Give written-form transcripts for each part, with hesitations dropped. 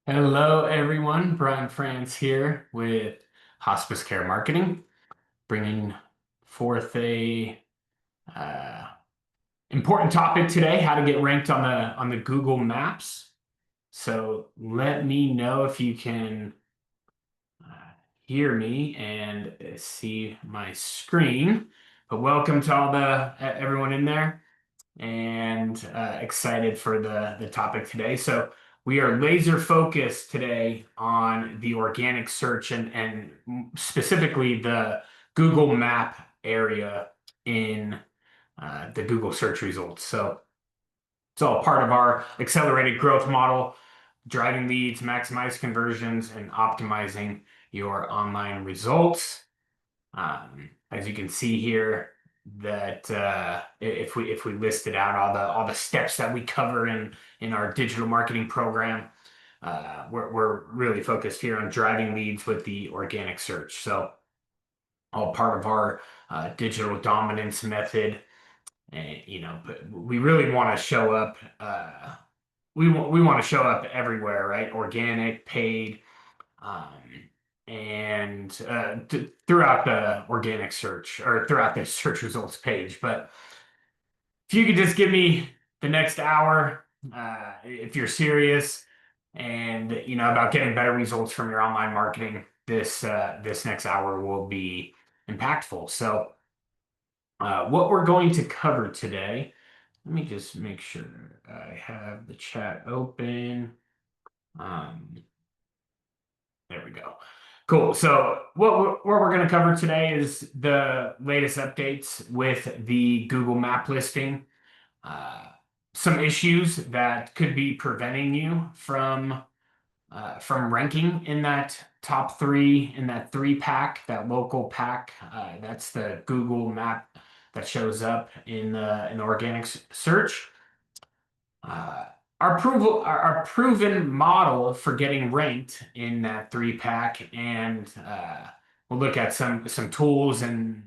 Hello, everyone. Brian Frantz here with Hospice Care Marketing, bringing forth a uh, important topic today: how to get ranked on the Google Maps. So let me know if you can uh, hear me and see my screen. But welcome to all the everyone in there and excited for the topic today. So we are laser focused today on the organic search and specifically the Google Map area in the Google search results. So it's all part of our accelerated growth model, driving leads, maximize conversions, and optimizing your online results. As you can see here, that if we listed out all the steps that we cover in our digital marketing program, we're really focused here on driving leads with the organic search. So all part of our digital dominance method, and but we really want to show up. We want to show up everywhere, right? Organic, paid, um, and throughout the organic search or throughout the search results page. But if you could just give me the next hour, if you're serious and about getting better results from your online marketing, this next hour will be impactful. So, what we're going to cover today. Let me just make sure I have the chat open. Um, There we go. Cool. So what we're going to cover today is the latest updates with the Google Map listing, uh, some issues that could be preventing you from ranking in that top three, in that three pack, that local pack. That's the Google Map that shows up in the organic search. Uh, our proven model for getting ranked in that three pack, and we'll look at some tools and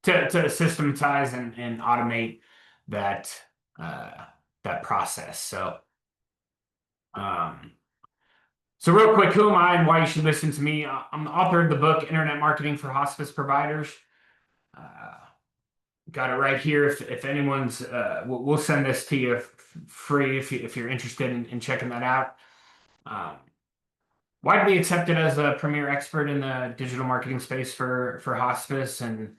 to systematize and automate that uh, that process. Um, so real quick, who am I and why you should listen to me? I'm the author of the book Internet Marketing for Hospice Providers. Uh, Got it right here. If anyone's, we'll send this to you free if you're interested in checking that out. Um, Widely accepted as a premier expert in the digital marketing space for hospice, and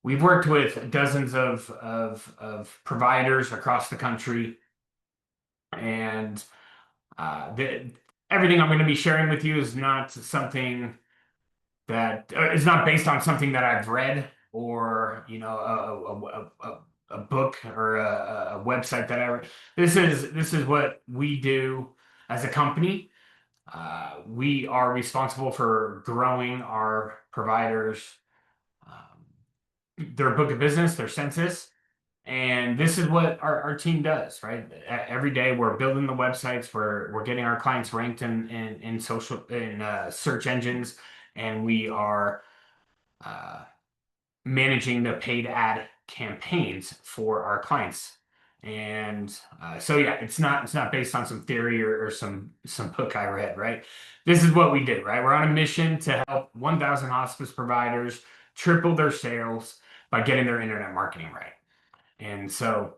we've worked with dozens of providers across the country. And everything I'm going to be sharing with you is not something that is not based on something that I've read or a book or a website that I read. This is what we do as a company. We are responsible for growing our providers, their book of business, their census. And this is what our team does, right? Every day we're building the websites, we're getting our clients ranked in social in search engines, and we are uh, managing the paid ad campaigns for our clients. And so yeah, it's not based on some theory or some book I read, right? This is what we do, right? We're on a mission to help 1,000 hospice providers triple their sales by getting their internet marketing right. And so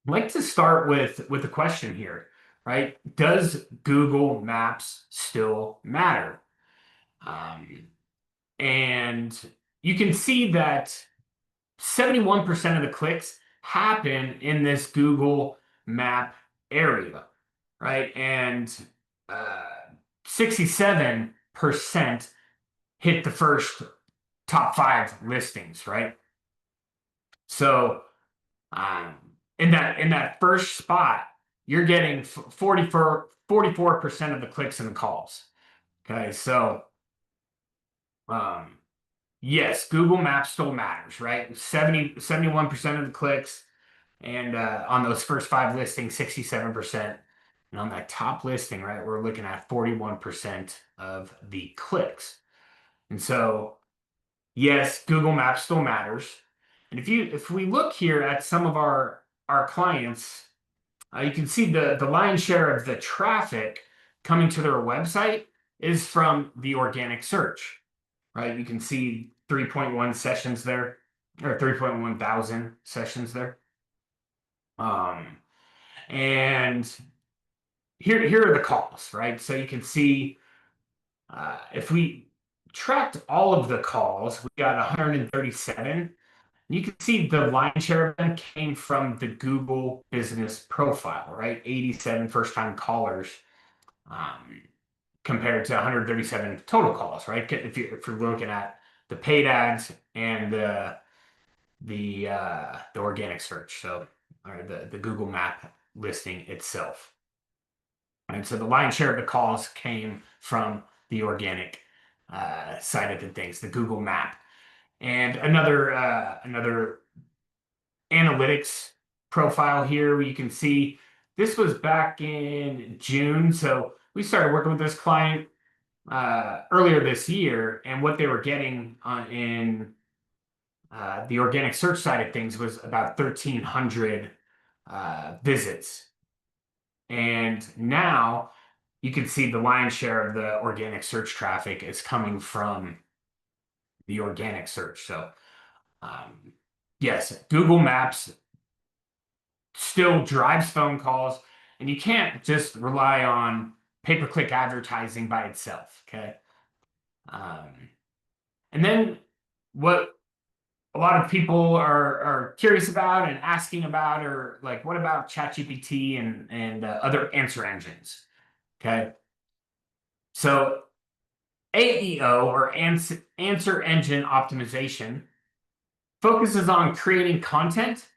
I'd like to start with a question here, right? Does Google Maps still matter? Um, and you can see that 71% of the clicks happen in this Google Map area, right? And uh, 67% hit the first top five listings, right? So um, in that first spot, you're getting 44% of the clicks and the calls. Okay, so um, yes, Google Maps still matters, right? 71% of the clicks, and on those first five listings, 67%. And on that top listing, right, we're looking at 41% of the clicks. And so, yes, Google Maps still matters. And if we look here at some of our clients, you can see the lion's share of the traffic coming to their website is from the organic search, right? You can see 3.1 sessions there, or 3.1 thousand sessions there. Um, and here are the calls, right? So you can see if we tracked all of the calls, we got 137. You can see the lion's share of them came from the Google business profile, right? 87 first-time callers um, compared to 137 total calls, right? If you're looking at the paid ads and the organic search, so or the Google Map listing itself. And so the lion's share of the calls came from the organic side of the things, the Google Map. And another analytics profile here where you can see this was back in June. So we started working with this client earlier this year, and what they were getting in the organic search side of things was about 1,300 visits. And now you can see the lion's share of the organic search traffic is coming from the organic search. So, yes, Google Maps still drives phone calls, and you can't just rely on pay-per-click advertising by itself. Okay. Um, and then what a lot of people are curious about and asking about are like, what about ChatGPT and other answer engines? Okay. So AEO or answer engine optimization focuses on creating content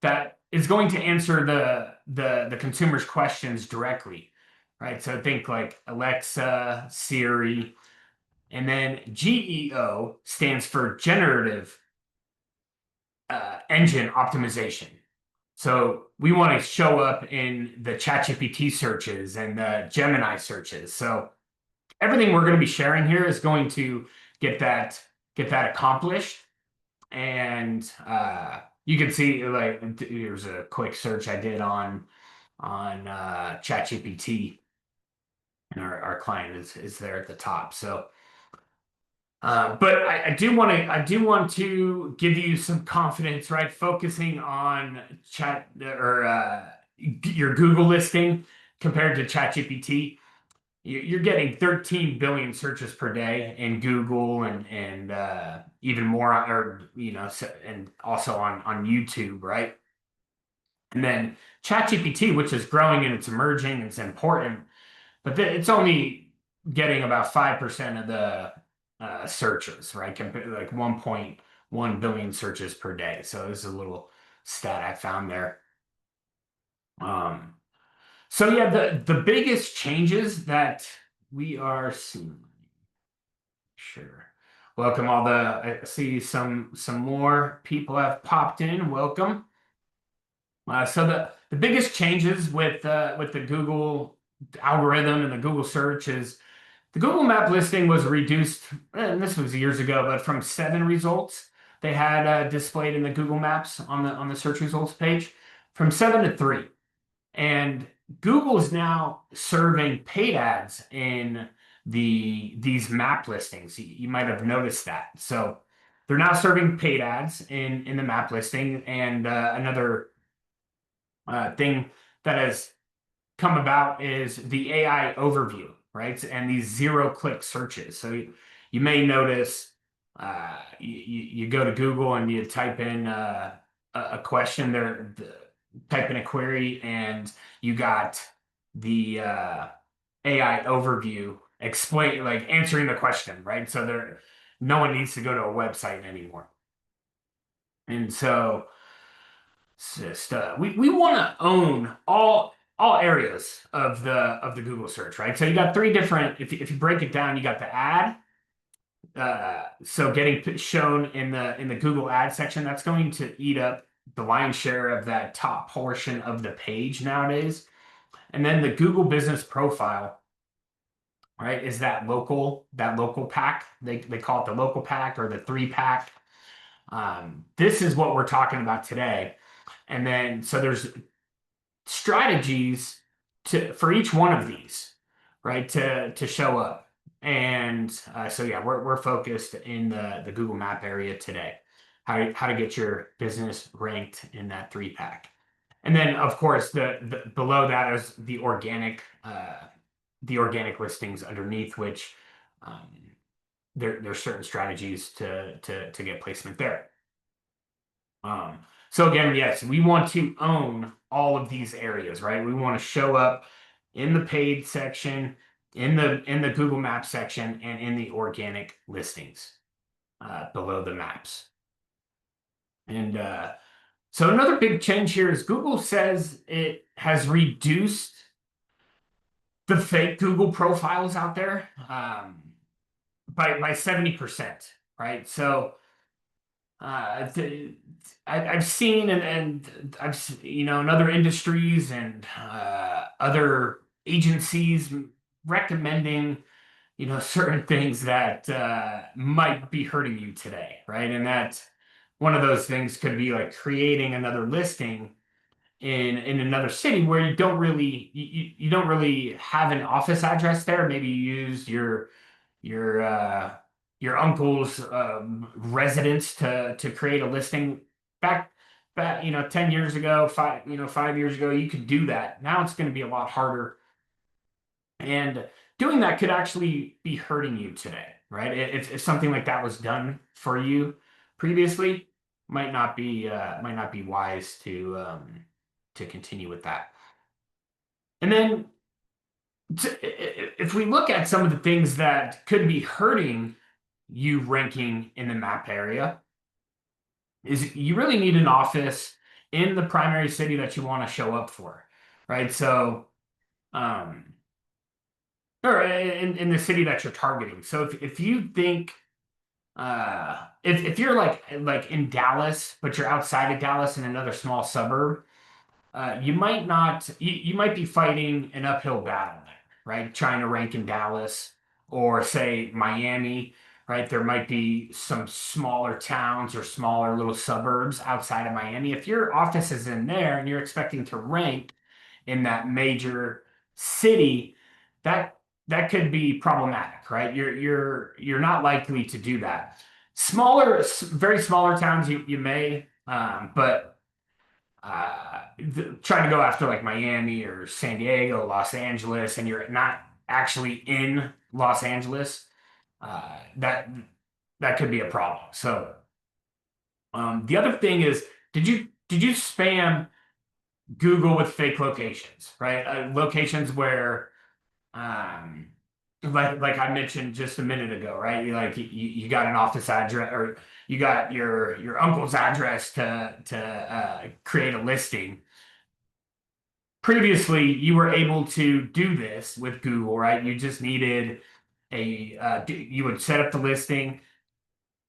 that is going to answer the consumer's questions directly, right? So think like Alexa, Siri, and then GEO stands for generative engine optimization. So we want to show up in the ChatGPT searches and the Gemini searches. So everything we're going to be sharing here is going to get that accomplished. And you can see like here's a quick search I did on ChatGPT, and our client is there at the top. So, but I do want to give you some confidence, right? Focusing on chat or your Google listing compared to ChatGPT. You're getting 13 billion searches per day in Google and even more, or and also on YouTube, right? And then ChatGPT, which is growing and it's emerging, it's important, but it's only getting about 5% of the searches, right? Like 1.1 billion searches per day. So this is a little stat I found there. Um, so yeah, the biggest changes that we are seeing. Sure. Welcome all I see some more people have popped in. Welcome. So the biggest changes with the Google algorithm and the Google search is the Google Map listing was reduced, and this was years ago, but from 7 results they had displayed in the Google Maps on the search results page, from 7 to 3. And Google is now serving paid ads in these map listings. You might have noticed that. So they're now serving paid ads in the map listing. And another thing that has come about is the AI overview, right? And these zero-click searches. So you may notice you go to Google and you type in a question there, type in a query, and you got the AI overview explain like answering the question, right? So no one needs to go to a website anymore. And so it's just we want to own all areas of the Google search, right? So you got 3 different. If you break it down, you got the ad. So getting shown in the Google ad section, that's going to eat up the lion's share of that top portion of the page nowadays. And then the Google Business Profile, right, is that local pack. They call it the local pack or the 3-pack. This is what we're talking about today. And then so there's strategies for each one of these, right? To show up. And so yeah, we're focused in the Google Map area today. How to get your business ranked in that three pack. And then of course the below that is the organic listings underneath which um, there's certain strategies to get placement there. Um, so again, yes, we want to own all of these areas, right? We want to show up in the paid section, in the Google Maps section, and in the organic listings below the maps. And so another big change here is Google says it has reduced the fake Google profiles out there by 70%, right? So I've seen and in other industries and other agencies recommending certain things that might be hurting you today, right? And that one of those things could be like creating another listing in another city where you don't really have an office address there. Maybe you used your uh, your uncle's residence to create a listing back 10 years ago, 5 years ago. You could do that. Now it's going to be a lot harder, and doing that could actually be hurting you today, right? If something like that was done for you previously, might not be wise to continue with that. And then if we look at some of the things that could be hurting you ranking in the map area, is you really need an office in the primary city that you want to show up for, right? So, um, or in the city that you're targeting. So if you think if you're like in Dallas, but you're outside of Dallas in another small suburb, you might not you might be fighting an uphill battle there, right? Trying to rank in Dallas or say Miami, right? There might be some smaller towns or smaller little suburbs outside of Miami. If your office is in there and you're expecting to rank in that major city, that that could be problematic, right? You're not likely to do that. Very smaller towns you may, but trying to go after like Miami or San Diego, Los Angeles, and you're not actually in Los Angeles, that could be a problem. So the other thing is, did you spam Google with fake locations, right? Locations where um, like I mentioned just a minute ago, right? You got an office address or you got your uncle's address to create a listing. Previously, you were able to do this with Google, right? You just needed you would set up the listing,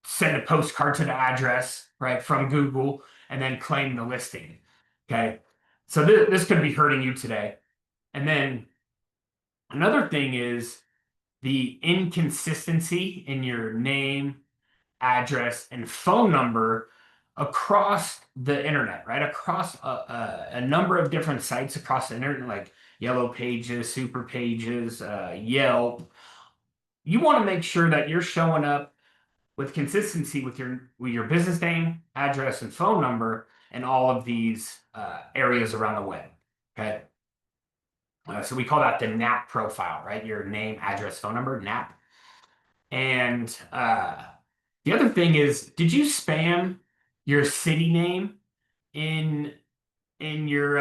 send a postcard to the address, right, from Google, and then claim the listing. Okay. So this could be hurting you today. And then another thing is the inconsistency in your name, address, and phone number across the internet, right? Across a number of different sites across the internet, like Yellow Pages, Super Pages, Yelp. You want to make sure that you're showing up with consistency with your business name, address, and phone number in all of these areas around the web. Okay. So we call that the NAP profile, right? Your name, address, phone number, NAP. And the other thing is, did you spam your city name in your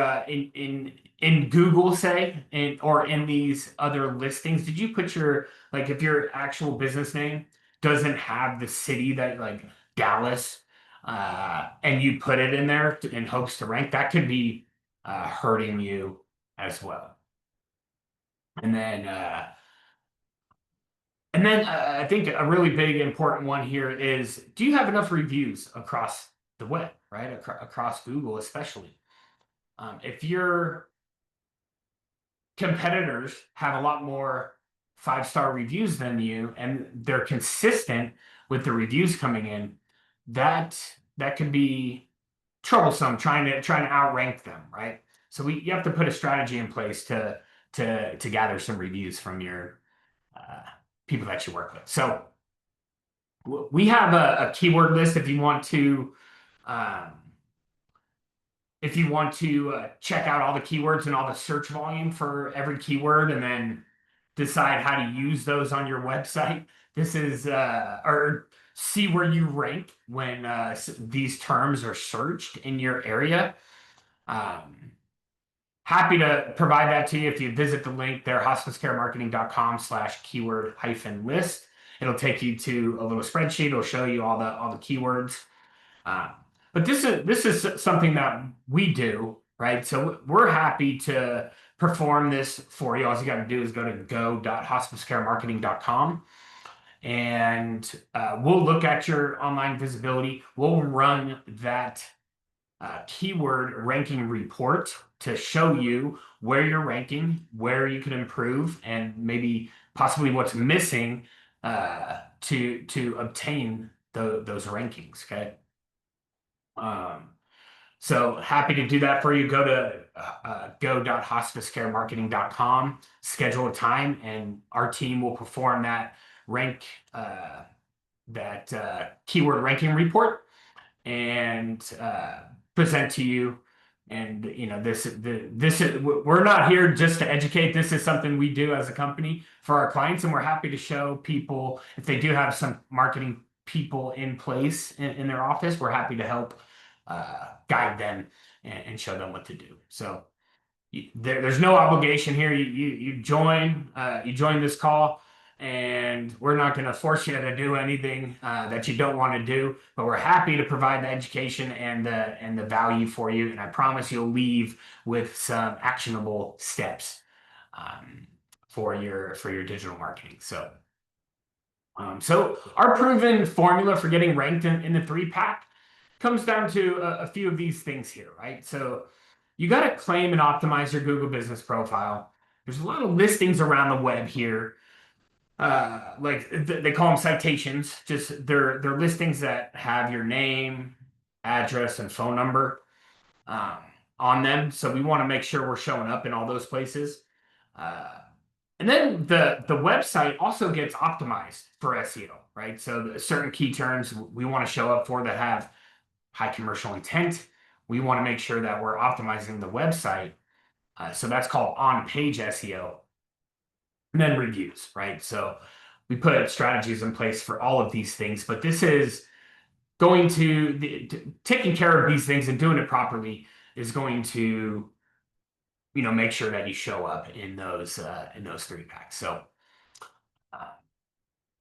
in Google, say, or in these other listings? Did you put if your actual business name doesn't have the city that like Dallas, and you put it in there in hopes to rank, that could be hurting you as well. And then I think a really big important one here is, do you have enough reviews across the web, right? Across Google, especially. If your competitors have a lot more five-star reviews than you and they're consistent with the reviews coming in, that could be troublesome trying to outrank them, right? So you have to put a strategy in place to gather some reviews from your uh, people that you work with. So we have a keyword list um, if you want to check out all the keywords and all the search volume for every keyword and then decide how to use those on your website. This is or see where you rank when these terms are searched in your area. Um, Happy to provide that to you if you visit the link there, hospicecaremarketing.com/keyword hyphen list. It'll take you to a little spreadsheet. It'll show you all the keywords. Uh, but this is something that we do, right? So we're happy to perform this for you. All you got to do is go to go.hospicecaremarketing.com and we'll look at your online visibility. We'll run that keyword ranking report to show you where you're ranking, where you can improve, and maybe possibly what's missing to obtain those rankings. Okay. Um, so happy to do that for you. Go to go.hospicecaremarketing.com, schedule a time, and our team will perform rank uh, that keyword ranking report and present to you. And this is we're not here just to educate. This is something we do as a company for our clients, and we're happy to show people if they do have some marketing people in place in their office. We're happy to help guide them and show them what to do. So there's no obligation here. You join this call, and we're not going to force you to do anything that you don't want to do. But we're happy to provide the education and the value for you. And I promise you'll leave with some actionable steps for your digital marketing. So our proven formula for getting ranked in the 3-pack comes down to a few of these things here, right? So you got to claim and optimize your Google business profile. There's a lot of listings around the web here. They call them citations. Just they're listings that have your name, address, and phone number um, on them. So we want to make sure we're showing up in all those places. And then the website also gets optimized for SEO, right? So certain key terms we want to show up for that have high commercial intent. We want to make sure that we're optimizing the website. So that's called on-page SEO. And then reviews, right? So we put strategies in place for all of these things, but this is going to taking care of these things and doing it properly is going to, make sure that you show up in those 3-packs. So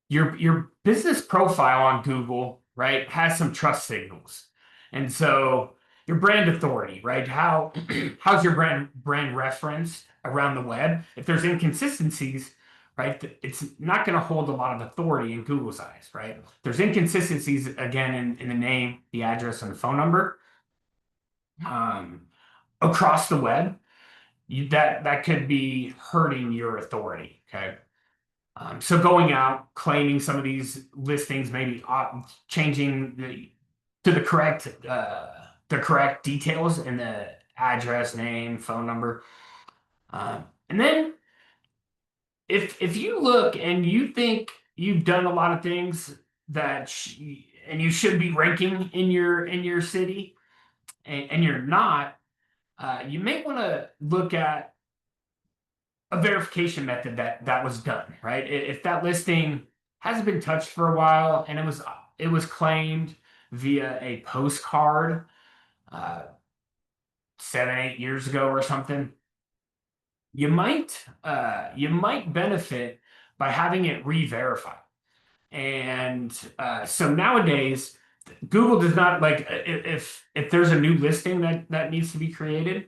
your business profile on Google, right, has some trust signals. And so your brand authority, right? How's your brand reference around the web? If there's inconsistencies, right, it's not going to hold a lot of authority in Google's eyes, right? There's inconsistencies again in the name, the address, and the phone number across the web. That could be hurting your authority. Okay. So going out, claiming some of these listings, maybe changing to the correct details in the address, name, phone number, and then if you look and you think you've done a lot of things and you should be ranking in your city, and you're not, you may want to look at a verification method that was done, right? If that listing hasn't been touched for a while and it was claimed via a postcard uh, 7, 8 years ago or something, you might benefit by having it re-verified. And so nowadays, Google does not like if there's a new listing that needs to be created.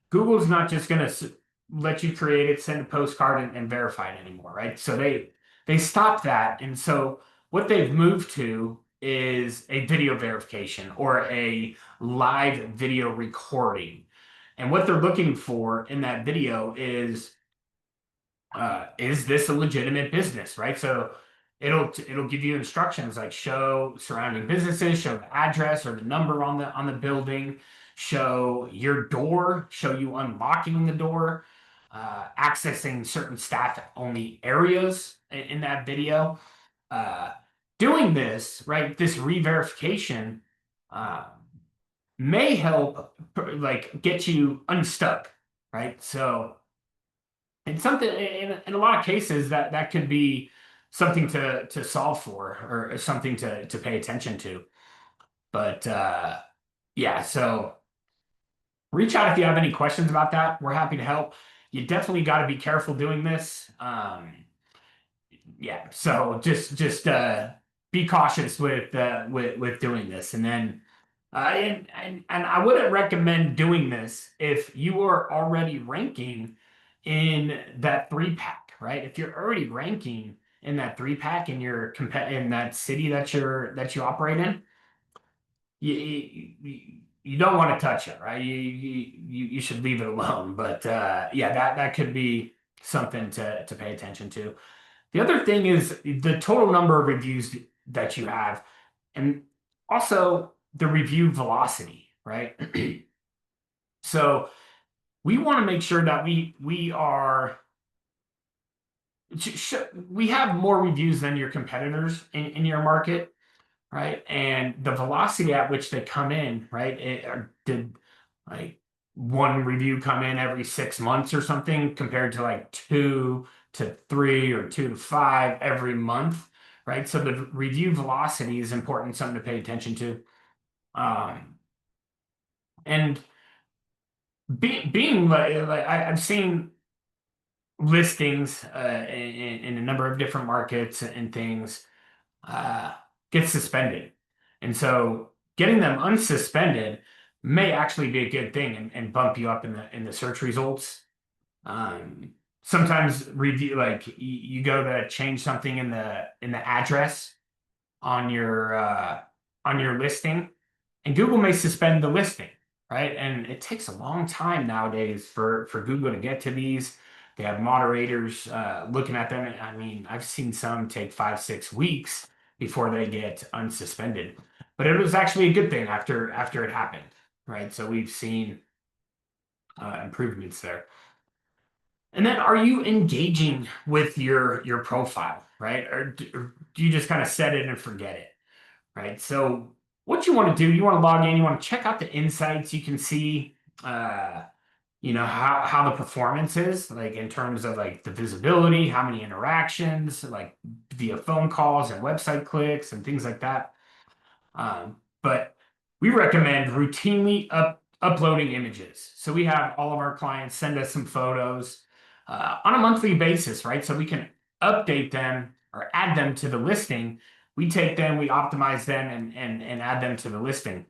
Google's not just going to let you create it, send a postcard, and verify it anymore, right? So they stopped that, and so what they've moved to is a video verification or a live video recording. And what they're looking for in that video is this a legitimate business, right? So it'll give you instructions like show surrounding businesses, show the address or the number on the building, show your door, show you unlocking the door, accessing certain staff-only areas in that video. Uh, Doing this, right, this re-verification uh, may help like get you unstuck, right? So in something in a lot of cases that could be something to solve for or something to pay attention to. But yeah, so reach out if you have any questions about that. We're happy to help. You definitely got to be careful doing this. Yeah, so just be cautious with doing this, and then and I wouldn't recommend doing this if you are already ranking in that three pack, right? If you're already ranking in that three pack in your in that city that you operate in, you don't want to touch it, right? You should leave it alone. But yeah, that could be something to pay attention to. The other thing is the total number of reviews that you have, and also the review velocity, right? So we want to make sure that we have more reviews than your competitors in your market, right? And the velocity at which they come in, right? Did like one review come in every 6 months or something compared to like 2 to 3 or 2 to 5 every month, right? So the review velocity is important, something to pay attention to. And being like I've seen listings in a number of different markets and things uh, get suspended. And so getting them unsuspended may actually be a good thing and bump you up in the search results. Um, Sometimes review like you go to change something in the address on your listing, and Google may suspend the listing, right? And it takes a long time nowadays for Google to get to these. They have moderators looking at them. I mean, I've seen some take 5, 6 weeks before they get unsuspended. But it was actually a good thing after it happened, right? So we've seen improvements there. And then are you engaging with your profile, right? Or do you just kind of set it and forget it? Right? So what you want to do, you want to log in, you want to check out the insights. You can see, how the performance is, like in terms of like the visibility, how many interactions, like via phone calls and website clicks and things like that. But we recommend routinely uploading images. So we have all of our clients send us some photos on a monthly basis, right? So we can update them or add them to the listing. We take them, we optimize them, and add them to the listing.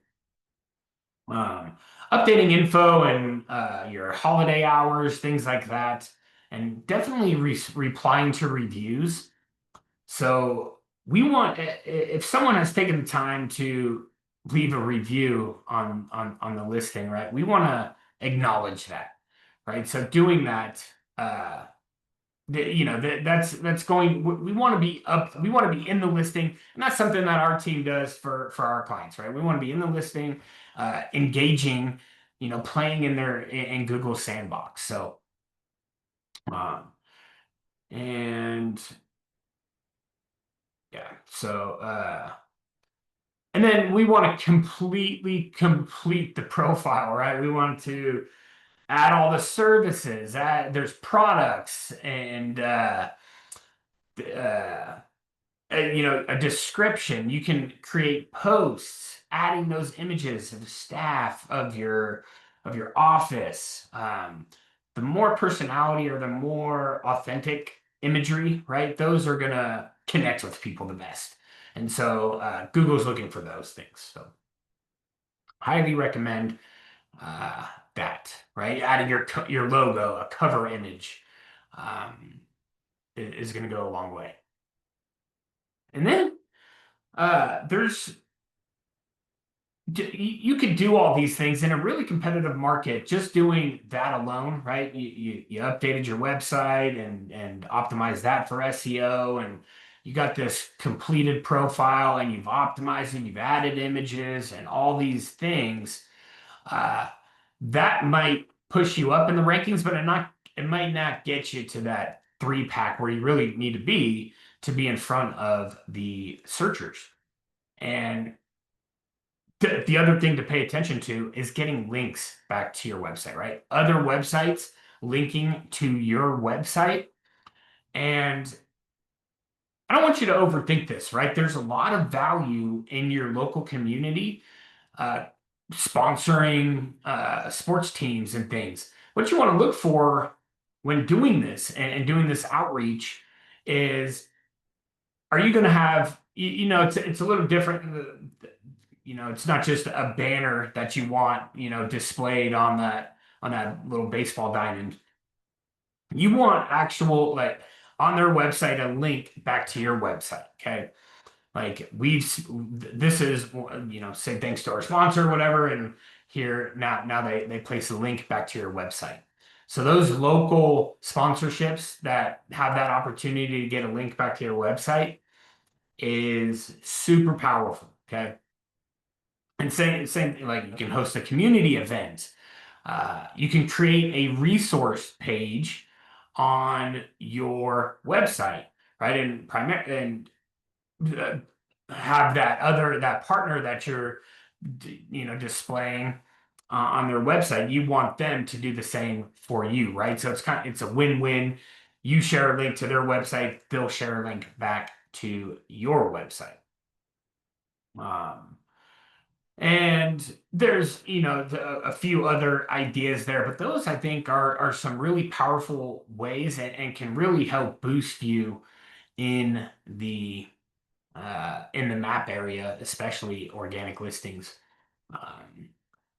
Um, Updating info and your holiday hours, things like that, and definitely replying to reviews. So we want if someone has taken the time to leave a review on the listing, right? We want to acknowledge that, right? So doing that, that's going. We want to be up. We want to be in the listing, and that's something that our team does for our clients, right? We want to be in the listing, engaging, playing in in Google Sandbox. So, um, and yeah, so. And then we want to completely complete the profile, right? We want to add all the services. There's products and uh, a description. You can create posts, adding those images of staff of your office. The more personality or the more authentic imagery, right? Those are gonna connect with people the best. And so Google's looking for those things. So highly recommend uh, that, right? Adding your logo, a cover image, um, is going to go a long way. And then there's you could do all these things in a really competitive market just doing that alone, right? You updated your website and optimized that for SEO, and you got this completed profile and you've optimized and you've added images and all these things. uh, that might push you up in the rankings, but it might not get you to that three pack where you really need to be in front of the searchers. And the other thing to pay attention to is getting links back to your website, right? Other websites linking to your website. And I don't want you to overthink this, right? There's a lot of value in your local community, uh, sponsoring sports teams and things. What you want to look for when doing this and doing this outreach is, are you going to have, it's a little different. It's not just a banner that you want, displayed on that little baseball diamond. You want actual, like, on their website, a link back to your website. Okay. Like, this is, say thanks to our sponsor, or whatever. And here now they place a link back to your website. So those local sponsorships that have that opportunity to get a link back to your website is super powerful. Okay. And same, like, you can host a community event. You can create a resource page on your website, right? And uh, have that partner that you're, displaying on their website. You want them to do the same for you, right? So it's a win-win. You share a link to their website, they'll share a link back to your website. Um, And there's, a few other ideas there, but those I think are some really powerful ways and can really help boost you in the map area, especially organic listings. Um,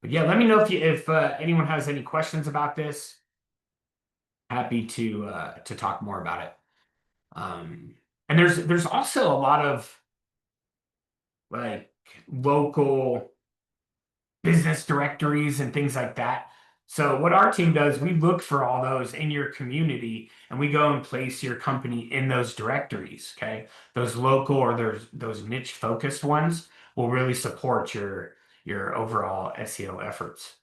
but yeah, let me know if anyone has any questions about this. Happy to talk more about it. Um, and there's also a lot of, like, local business directories and things like that. So what our team does, we look for all those in your community and we go and place your company in those directories. Okay. Those local or those niche focused ones will really support your overall SEO efforts.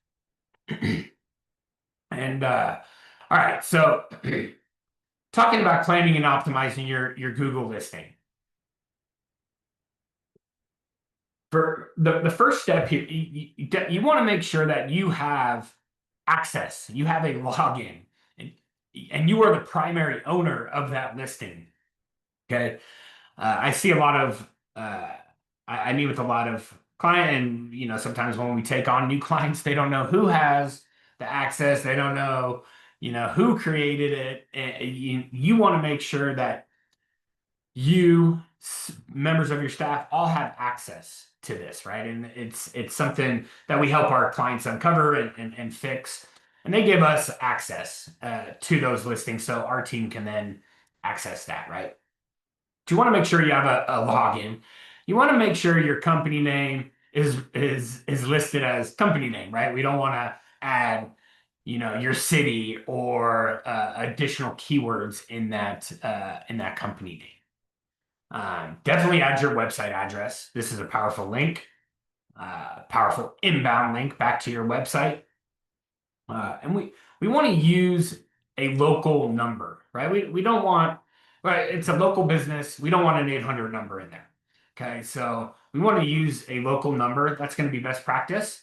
And all right, so talking about planning and optimizing your Google listing. For the first step here, you want to make sure that you have access, you have a login, and, and you are the primary owner of that listing. Okay. I see a lot of, I meet with a lot of client, and sometimes when we take on new clients, they don't know who has the access, they don't know, who created it. And you want to make sure that members of your staff all have access to this, right? And it's something that we help our clients uncover and fix. And they give us access to those listings so our team can then access that, right? So you want to make sure you have a login. You want to make sure your company name is listed as company name, right? We don't want to add, your city or additional keywords in that company name. Definitely add your website address. This is a powerful link, powerful inbound link back to your website. And we want to use a local number, right? We don't want, right? It's a local business. We don't want an 800 number in there. Okay. So we want to use a local number. That's going to be best practice.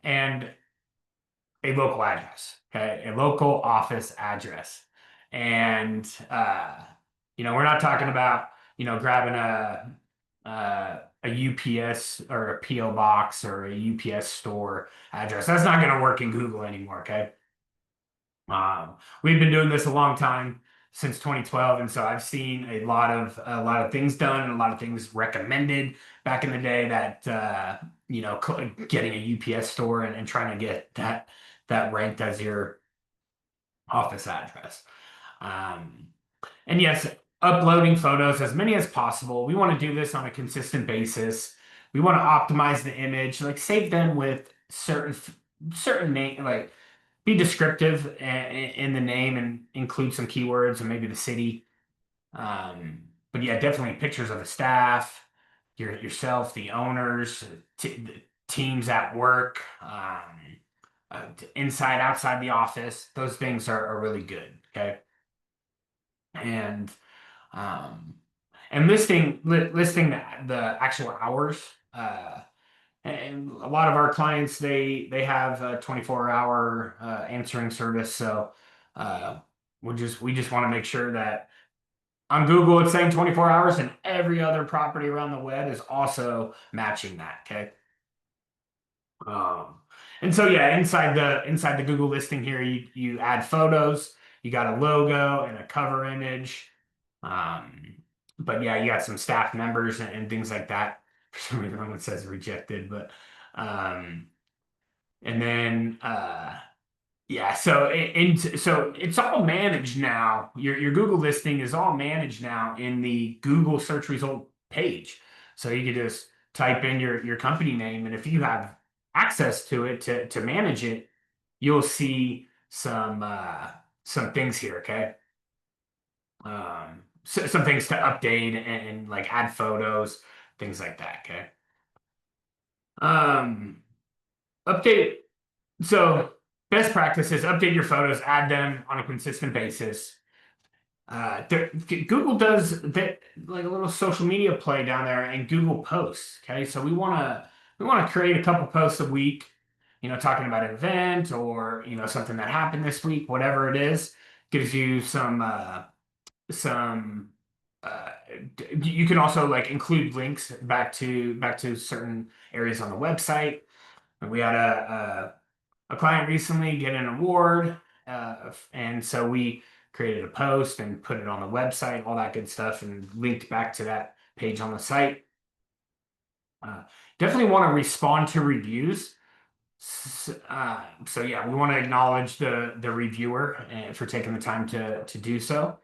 And a local address, okay, a local office address. And we're not talking about, grabbing a UPS or a PO box or a UPS store address. That's not going to work in Google anymore. Okay. We've been doing this a long time, since 2012, and so I've seen a lot of things done and a lot of things recommended back in the day that getting a UPS store and trying to get that ranked as your office address. Um, and yes, uploading photos, as many as possible. We want to do this on a consistent basis. We want to optimize the image, like save them with certain name, like be descriptive in the name and include some keywords and maybe the city. But yeah, definitely pictures of the staff, yourself, the owners, the teams at work. inside, outside the office. Those things are really good. Okay. And um, and listing the actual hours. And a lot of our clients they have a 24-hour answering service. So uh, we just want to make sure that on Google it's saying 24 hours, and every other property around the web is also matching that. Okay. Um, and so yeah, inside the Google listing here, you add photos, you got a logo and a cover image. Um, but yeah, you got some staff members and things like that. For some reason, it says rejected, but um, and then yeah, so it's all managed now. Your Google listing is all managed now in the Google search result page. So you can just type in your company name, and if you have access to it to manage it, you'll see some things here, okay? Some things to update and like add photos, things like that, okay? Um, update. So best practice is update your photos, add them on a consistent basis. Google does that like a little social media play down there and Google Posts. Okay, so we want to create a couple posts a week, talking about an event or something that happened this week, whatever it is. Gives you some. Uh, you can also like include links back to certain areas on the website. And we had a client recently get an award, and so we created a post and put it on the website, all that good stuff, and linked back to that page on the site. Uh, Definitely want to respond to reviews. So yeah, we want to acknowledge the reviewer for taking the time to do so,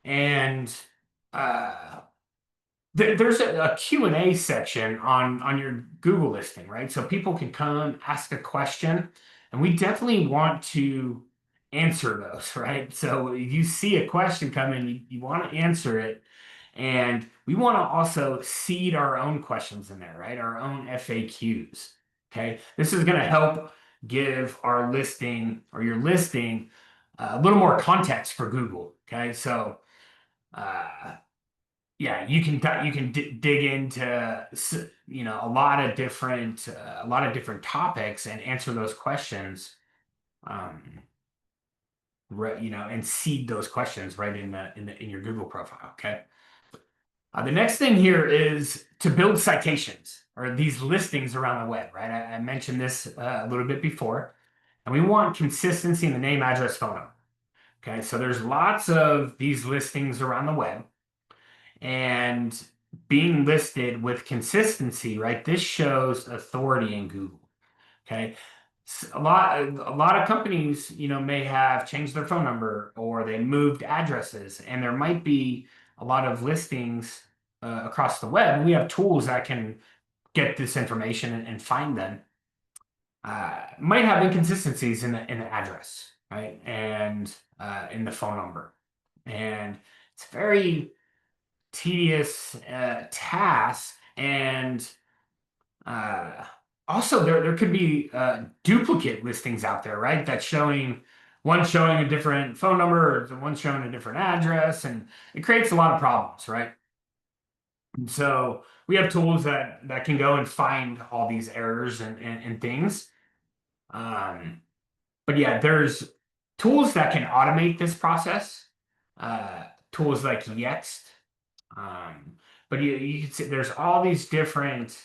and uh, there's a Q&A section on your Google listing, right? So people can come ask a question, and we definitely want to answer those, right? So if you see a question come in, you want to answer it. And we want to also seed our own questions in there, right? Our own FAQs. Okay. This is going to help give our listing or your listing a little more context for Google. Okay. So, yeah, you can dig into a lot of different topics and answer those questions, um, right, and seed those questions right in your Google profile. Okay. The next thing here is to build citations or these listings around the web, right? I mentioned this a little bit before, and we want consistency in the name, address, phone number. Okay, so there's lots of these listings around the web and being listed with consistency, right? This shows authority in Google. Okay. A lot of companies, may have changed their phone number or they moved addresses, and there might be a lot of listings across the web. And we have tools that can get this information and find them. Might have inconsistencies in the address, right, and in the phone number, and it's very tedious task. And uh, also there could be duplicate listings out there, right? That's showing a different phone number or one showing a different address, and it creates a lot of problems, right? And so we have tools that can go and find all these errors and things. Um, but yeah, there's tools that can automate this process. Tools like Yext. Um, but you can see there's all these different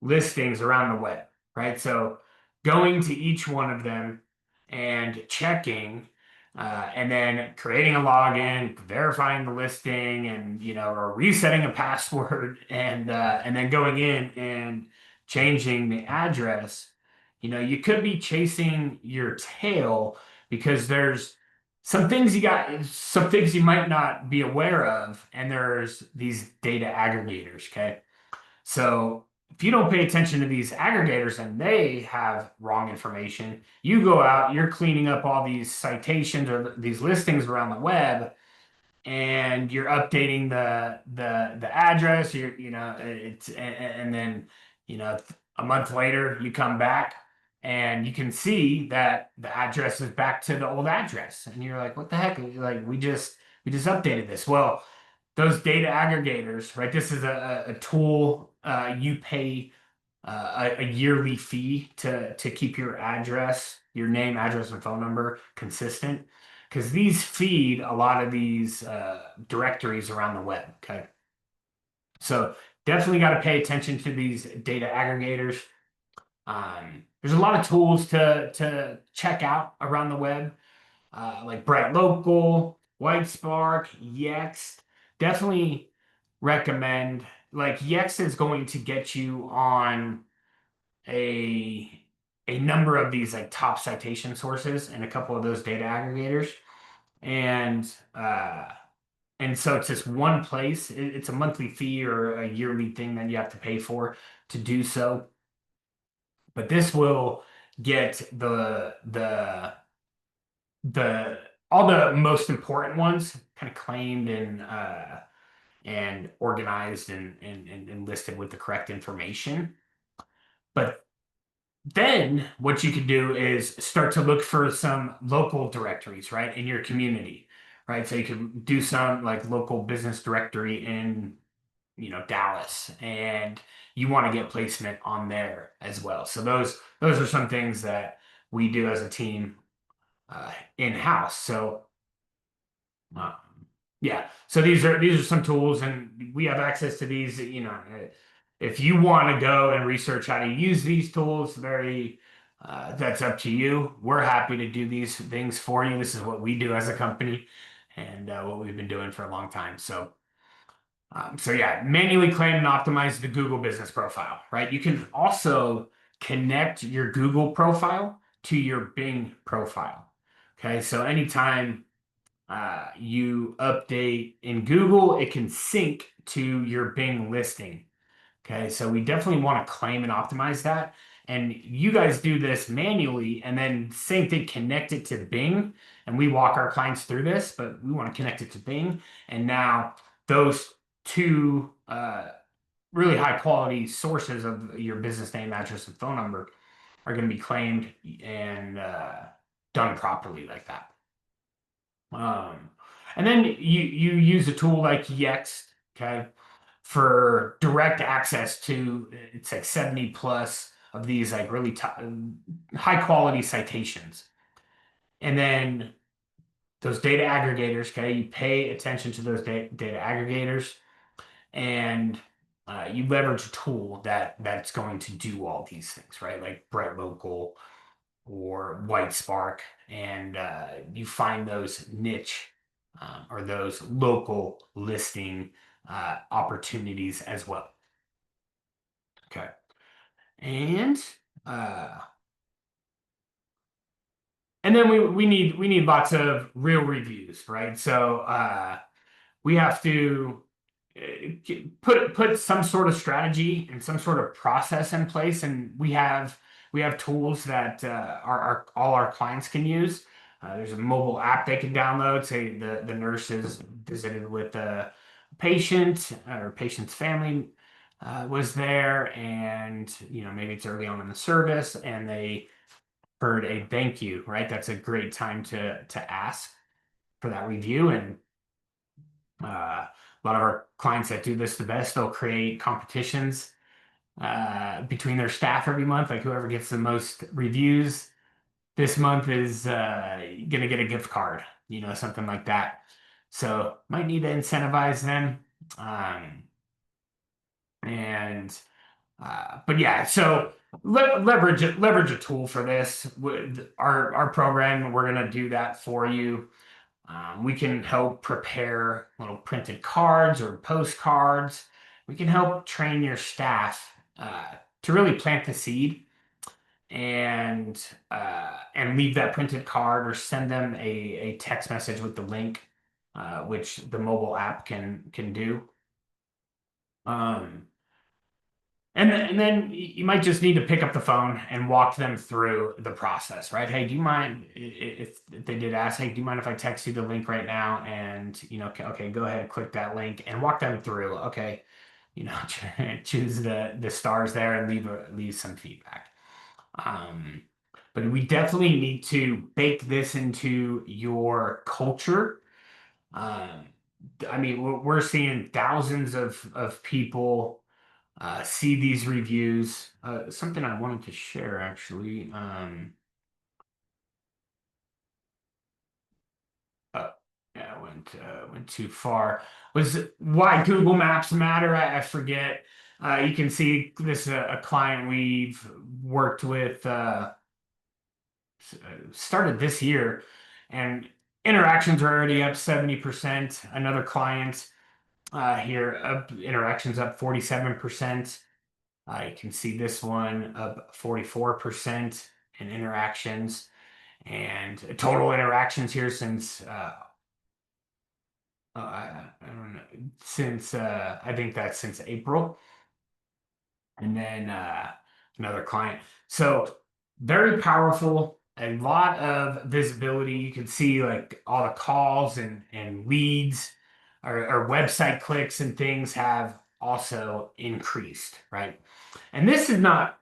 listings around the web, right? So going to each one of them and checking, and then creating a login, verifying the listing, and or resetting a password, and then going in and changing the address. You could be chasing your tail because there's some things you might not be aware of, and there's these data aggregators, okay? So if you don't pay attention to these aggregators and they have wrong information, you go out, you're cleaning up all these citations or these listings around the web, and you're updating the address. And then a month later you come back. and you can see that the address is back to the old address, and you're like, what the heck? Like we just updated this. Well, those data aggregators, right? This is a tool. You pay a yearly fee to keep your address, your name, address, and phone number consistent, because these feed a lot of these directories around the web. Okay, so definitely got to pay attention to these data aggregators. There's a lot of tools to check out around the web, like Bright Local, Whitespark, Yext. Definitely recommend. Like Yext is going to get you on a a number of these like top citation sources and a couple of those data aggregators, and uh, and so it's just one place. It's a monthly fee or a yearly thing that you have to pay for to do so. But this will get the all the most important ones kind of claimed and organized and listed with the correct information. But then what you can do is start to look for some local directories, right, in your community, right? So you can do some like local business directory in, Dallas, and you want to get placement on there as well. So those are some things that we do as a team in-house. So um, yeah, so these are some tools, and we have access to these. If you want to go and research how to use these tools, that's up to you. We're happy to do these things for you. This is what we do as a company, and what we've been doing for a long time. So yeah, manually claim and optimize the Google business profile, right? You can also connect your Google profile to your Bing profile. Okay, so anytime you update in Google, it can sync to your Bing listing. Okay, so we definitely want to claim and optimize that. And you guys do this manually, and then same thing, connect it to Bing. And we walk our clients through this, but we want to connect it to Bing. And now those two really high quality sources of your business name, address, and phone number are going to be claimed and done properly like that. Um, and then you use a tool like Yext, okay, for direct access to, it's like 70 plus of these like really high quality citations. And then those data aggregators, okay, you pay attention to those data aggregators, and you leverage a tool that's going to do all these things, right? Like Bright Local or White Spark, and you find those niche or those local listing opportunities as well. Okay, and uh, and then we need lots of real reviews, right? So we have to put some sort of strategy and some sort of process in place, and we have tools that our all our clients can use. There's a mobile app they can download. Say the nurses visited with a patient or patient's family was there, and maybe it's early on in the service, and they heard a thank you. Right, that's a great time to ask for that review. And a lot of our clients that do this the best, they'll create competitions between their staff every month. Like whoever gets the most reviews this month is gonna get a gift card, something like that. So might need to incentivize them. Um, and but yeah, so leverage a tool for this. With our program, we're gonna do that for you. We can help prepare little printed cards or postcards. We can help train your staff to really plant the seed and leave that printed card or send them a text message with the link, which the mobile app can do. Um, and then you might just need to pick up the phone and walk them through the process, right? Hey, do you mind if they did ask, hey, do you mind if I text you the link right now? And, okay, go ahead, click that link and walk them through. Okay, choose the stars there and leave some feedback. but we definitely need to bake this into your culture. Um, I mean, we're seeing thousands of people see these reviews. Something I wanted to share actually. Uh, yeah, went too far. Was why Google Maps matter? I forget. You can see this is a client we've worked with. Started this year, and interactions are already up 70%. Another client here, interactions up 47%. You can see this one up 44% in interactions, and total interactions here since I don't know, since I think that's since April, and then another client. So very powerful, a lot of visibility. You can see like all the calls and leads or website clicks and things have also increased, right? And this is not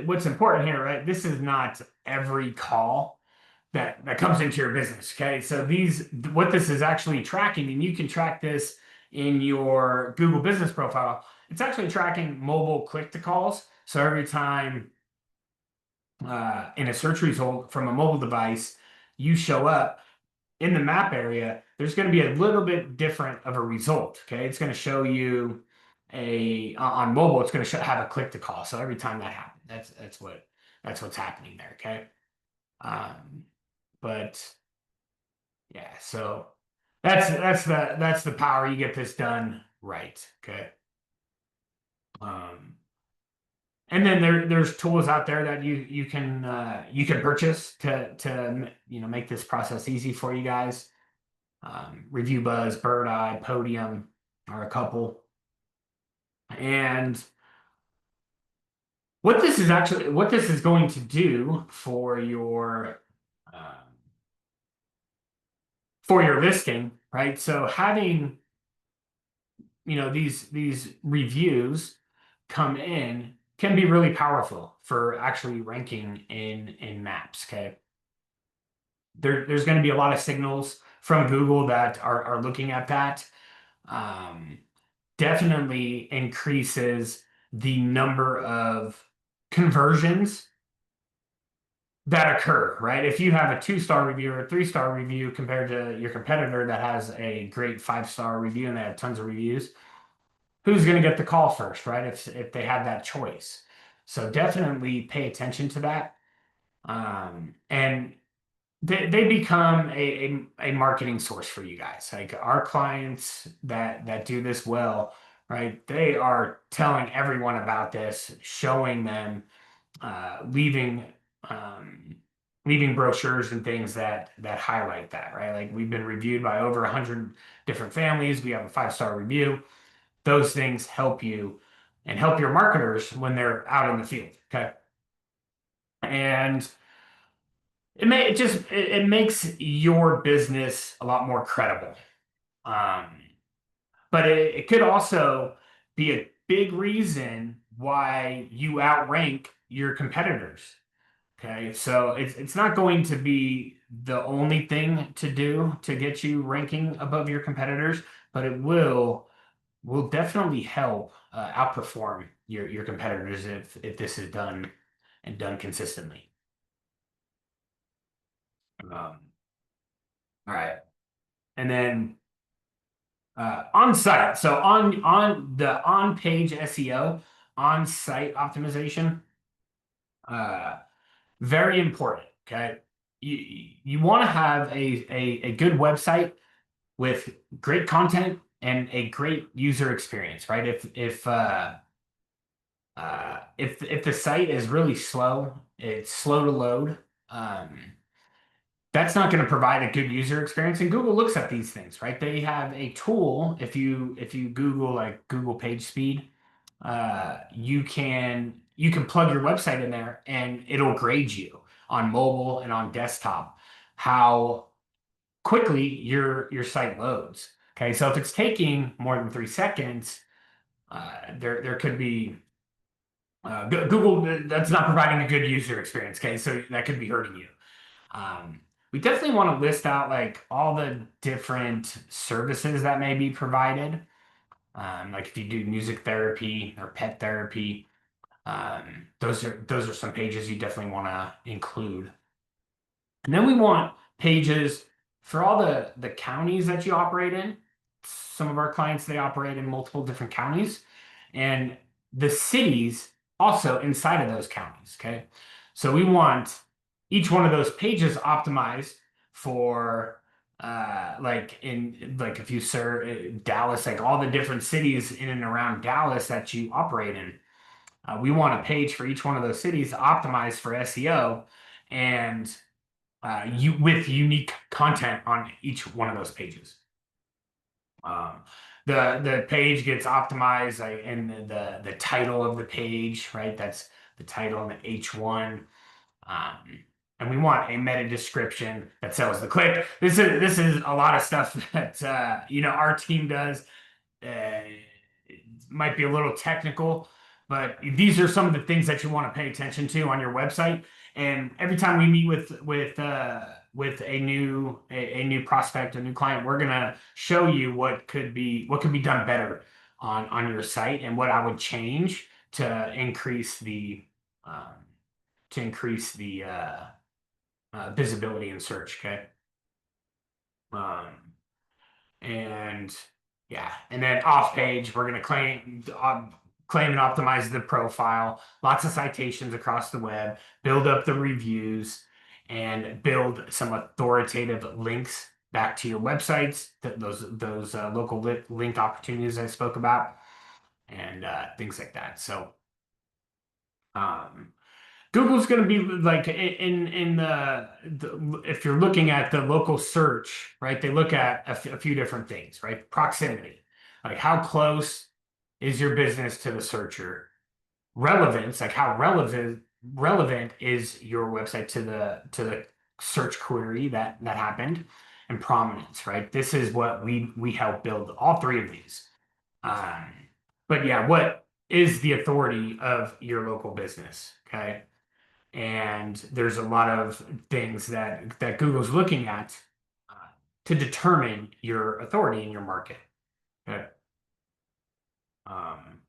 what's important here, right? This is not every call that comes into your business. Okay. So what this is actually tracking, and you can track this in your Google business profile, it's actually tracking mobile click to calls. So every time in a search result from a mobile device, you show up in the map area, there's going to be a little bit different of a result. Okay. It's going to show you on mobile, it's going to have a click to call. So every time that happens, that's what's happening there. Okay. Um, but yeah, so that's the power. You get this done right. Okay. Um, and then there's tools out there that you can purchase to make this process easy for you guys. Review Buzz, Bird Eye, Podium are a couple. And what this is going to do um, for your listing, right? So having these reviews come in can be really powerful for actually ranking in maps. Okay, there's going to be a lot of signals from Google that are looking at that. Um, Definitely increases the number of conversions that occur, right? If you have a 2-star review or a 3-star review compared to your competitor that has a great 5-star review and they have tons of reviews, who's going to get the call first, right? If they have that choice. So definitely pay attention to that. And they become a marketing source for you guys. Like our clients that do this well, right? They are telling everyone about this, showing them, leaving leaving brochures and things that highlight that, right? Like we've been reviewed by over 100 different families. We have a 5-star review. Those things help you and help your marketers when they're out in the field. Okay. And it makes your business a lot more credible. Um, but it could also be a big reason why you outrank your competitors. Okay. So it's not going to be the only thing to do to get you ranking above your competitors, but it will definitely help outperform your competitors if this is done and done consistently. All right, and then on site. So on the on page SEO, on site optimization, uh, very important. Okay, you want to have a good website with great content and a great user experience, right? If the site is really slow, it's slow to load, um, that's not going to provide a good user experience. And Google looks at these things, right? They have a tool. If you Google like Google Page Speed, you can plug your website in there and it'll grade you on mobile and on desktop how quickly your site loads. Okay, so if it's taking more than 3 seconds, there could be Google, that's not providing a good user experience. Okay, so that could be hurting you. Um, we definitely want to list out like all the different services that may be provided. Like if you do music therapy or pet therapy, those are some pages you definitely want to include. And then we want pages for all the counties that you operate in. Some of our clients, they operate in multiple different counties, and the cities also inside of those counties. Okay. So we want each one of those pages optimized for like in like if you serve Dallas, like all the different cities in and around Dallas that you operate in. We want a page for each one of those cities optimized for SEO and you with unique content on each one of those pages. Um, the page gets optimized in the title of the page, right? That's the title and the H1. Um, and we want a meta description that sells the click. This is a lot of stuff that our team does. It might be a little technical, but these are some of the things that you want to pay attention to on your website. And every time we meet with a new prospect, a new client, we're gonna show you what could be done better on your site and what I would change to increase um, the visibility in search. Okay. Um, and yeah, and then off page, we're going to claim and optimize the profile, lots of citations across the web, build up the reviews, and build some authoritative links back to your websites, those local link opportunities I spoke about, and things like that. So um, Google's going to be like in the if you're looking at the local search, right? They look at a few different things, right? Proximity, like how close is your business to the searcher? Relevance, like how relevant is your website to the search query that happened, and prominence, right? This is what we help build all three of these. Um, but yeah, what is the authority of your local business? Okay. And there's a lot of things that Google's looking at uh, to determine your authority in your market. Okay. Um,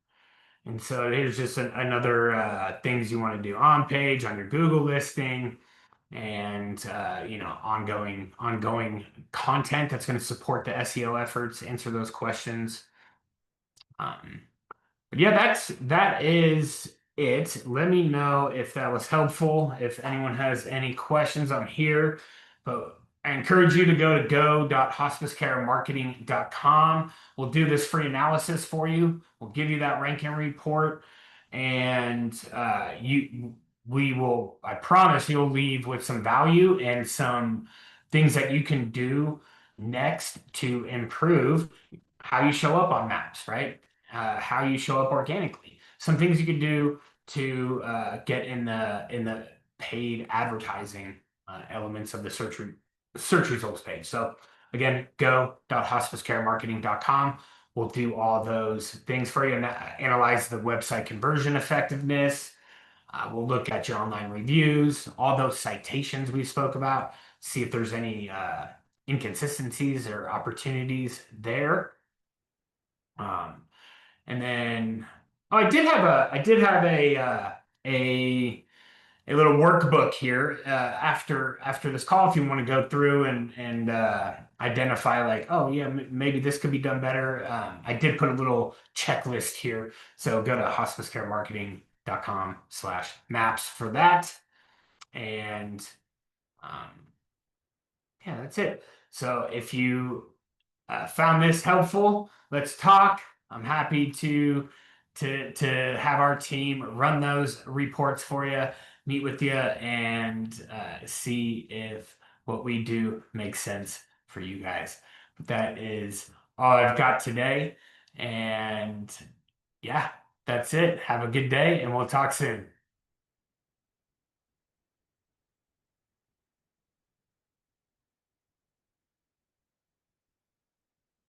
and so here's just another things you want to do on page on your Google listing, and ongoing content that's going to support the SEO efforts, answer those questions. Um, But yeah, that is it. Let me know if that was helpful. If anyone has any questions, I'm here. But I encourage you to go to go.hospicecaremarketing.com. We'll do this free analysis for you. We'll give you that ranking report, and we will. I promise you'll leave with some value and some things that you can do next to improve how you show up on maps, right? How you show up organically. Some things you could do to get in the paid advertising elements of the search results page. So again, go.hospicecaremarketing.com. We'll do all those things for you and analyze the website conversion effectiveness. We'll look at your online reviews, all those citations we spoke about, see if there's any inconsistencies or opportunities there. Um, and then, oh, I did have a little workbook here after this call. If you want to go through and identify like, oh yeah, maybe this could be done better. I did put a little checklist here. So go to hospicecaremarketing.com/maps for that. And um, yeah, that's it. So if you found this helpful, let's talk. I'm happy to have our team run those reports for you, meet with you, and see if what we do makes sense for you guys. But that is all I've got today, and yeah, that's it. Have a good day, and we'll talk soon.